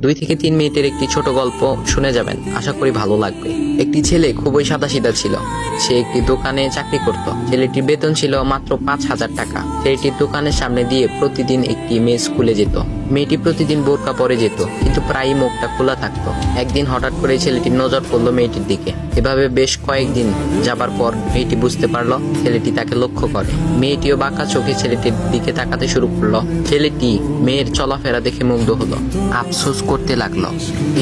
2 থেকে 3 মিনিটের একটি ছোট গল্প শুনে যাবেন, আশা করি ভালো লাগবে। একটি ছেলে খুবই সাদাসিধা ছিল। সে একটি দোকানে চাকরি করত। ছেলেটির বেতন ছিল মাত্র 5,000 টাকা। ছেলেটির দোকানের সামনে দিয়ে প্রতিদিন একটি মেয়ে স্কুলে যেত। মেয়েটি প্রতিদিন বোরকা পরে যেত, কিন্তু প্রায়ই মুখটা খোলা থাকতো। একদিন হঠাৎ করে ছেলেটির নজর পড়লো মেয়েটির দিকে। এভাবে বেশ কয়েকদিন যাবার পর মেয়েটি বুঝতে পারলো ছেলেটি তাকে লক্ষ্য করে। মেয়েটিও বাঁকা চোখে ছেলেটির দিকে তাকাতে শুরু করলো। ছেলেটি মেয়ের চলাফেরা দেখে মুগ্ধ হলো। আফসোস করতে লাগলো,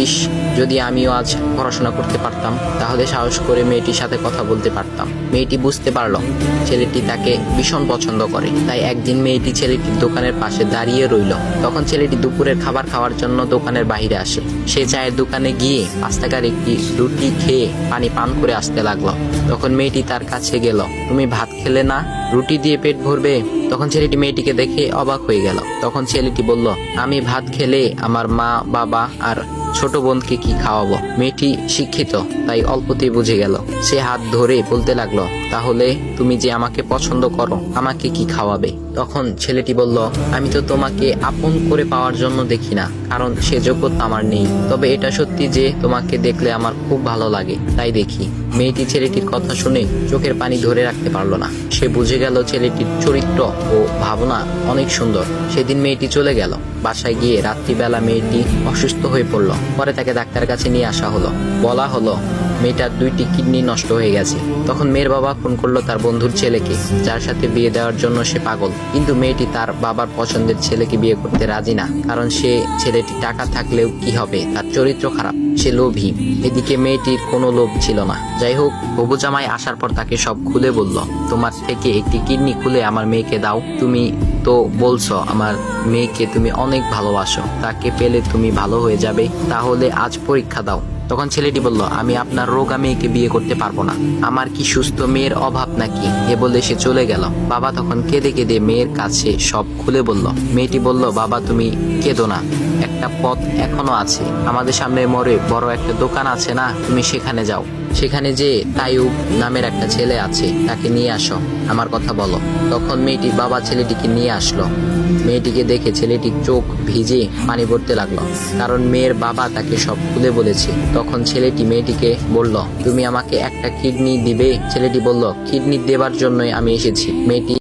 ইস, যদি আমিও আজ পড়াশোনা করতে পারতাম, তাহলে সাহস করে মেয়েটির সাথে কথা বলতে পারতাম। মেয়েটি বুঝতে পারলো ছেলেটি তাকে ভীষণ পছন্দ করে। তাই একদিন মেয়েটি ছেলেটির দোকানের পাশে দাঁড়িয়ে রইল। তখন ছেলেটি দুপুরের খাবার খাওয়ার জন্য দোকানের বাইরে আসে। সে চায়ের দোকানে গিয়ে 5 টাকার একটি রুটি খেয়ে পানি পান করে আসতে লাগলো। তখন মেয়েটি তার কাছে গেল। তুমি ভাত খেলে না, রুটি দিয়ে পেট ভরবে? তখন ছেলেটি মেয়েটিকে দেখে অবাক হয়ে গেল। তখন ছেলেটি বলল, আমি ভাত খেলে আমার মা, বাবা আর ছোট বোনকে কি খাওয়াবো? মেয়েটি শিক্ষিত, তাই অল্পতেই বুঝে গেল। সে হাত ধরে বলতে লাগলো, তাহলে তুমি যে আমাকে পছন্দ করো, আমাকে কি খাওয়াবে? তখন ছেলেটি বলল, আমি তো তোমাকে আপন করে পাওয়ার জন্য দেখি না, কারণ সে যোগ্যতা আমার নেই। তবে এটা সত্যি যে তোমাকে দেখলে আমার খুব ভালো লাগে, তাই দেখি। মেয়েটি ছেলেটির কথা শুনে চোখের পানি ধরে রাখতে পারলো না। সে বুঝে গেল ছেলেটির চরিত্র ও ভাবনা অনেক সুন্দর। সেদিন মেয়েটি চলে গেল। বাসায় গিয়ে রাত্রিবেলা মেয়েটি অসুস্থ হয়ে পড়ল। পরে তাকে ডাক্তারের কাছে নিয়ে আসা হলো। বলা হলো মেয়েটার 2টি কিডনি নষ্ট হয়ে গেছে। তখন মেয়ের বাবা ফোন করলো তার বন্ধুর ছেলেকে, যার সাথে বিয়ে দেওয়ার জন্য সে পাগল। কিন্তু মেয়েটি তার বাবার পছন্দের ছেলেকে বিয়ে করতে রাজি না, কারণ সে ছেলেটি টাকা থাকলেও কি হবে, তার চরিত্র খারাপ, সে লোভী। এদিকে মেয়েটির কোনো লোভ ছিল না। যাই হোক, হবু জামাই আসার পর তাকে সব খুলে বলল, তোমার থেকে একটি কিডনি খুলে আমার মেয়েকে দাও। তুমি তো বলছো আমার মেয়েকে তুমি অনেক ভালোবাসো, তাকে পেলে তুমি ভালো হয়ে যাবে, তাহলে আজ পরীক্ষা দাও। তখন ছেলেটি বলল, আমি আপনার রোগা মেয়েকে বিয়ে করতে পারবো না, আমার কি সুস্থ মেয়ের অভাব নাকি? এ বলে সে চলে গেল। বাবা তখন কেঁদে কেঁদে মেয়ের কাছে সব খুলে বলল। মেয়েটি বলল, বাবা তুমি কেঁদো না, একটা পথ এখনো আছে, আমাদের সামনে মোড়ে বড় একটা দোকান আছে না, তুমি সেখানে যাও। সেখানে যে তাইয়ুব নামের একটা ছেলে আছে, তাকে নিয়ে আসো, আমার কথা বলো। তখন মেয়েটির বাবা ছেলেটিকে নিয়ে আসলো। মেয়েটিকে দেখে ছেলেটির চোখ ভিজে পানি পড়তে লাগলো, কারণ মেয়ের বাবা তাকে সব খুলে বলেছে। তখন ছেলেটি মেয়েটিকে বলল, তুমি আমাকে একটা কিডনি দিবে? ছেলেটি বলল, কিডনি দেবার জন্যই আমি এসেছি। মেয়েটি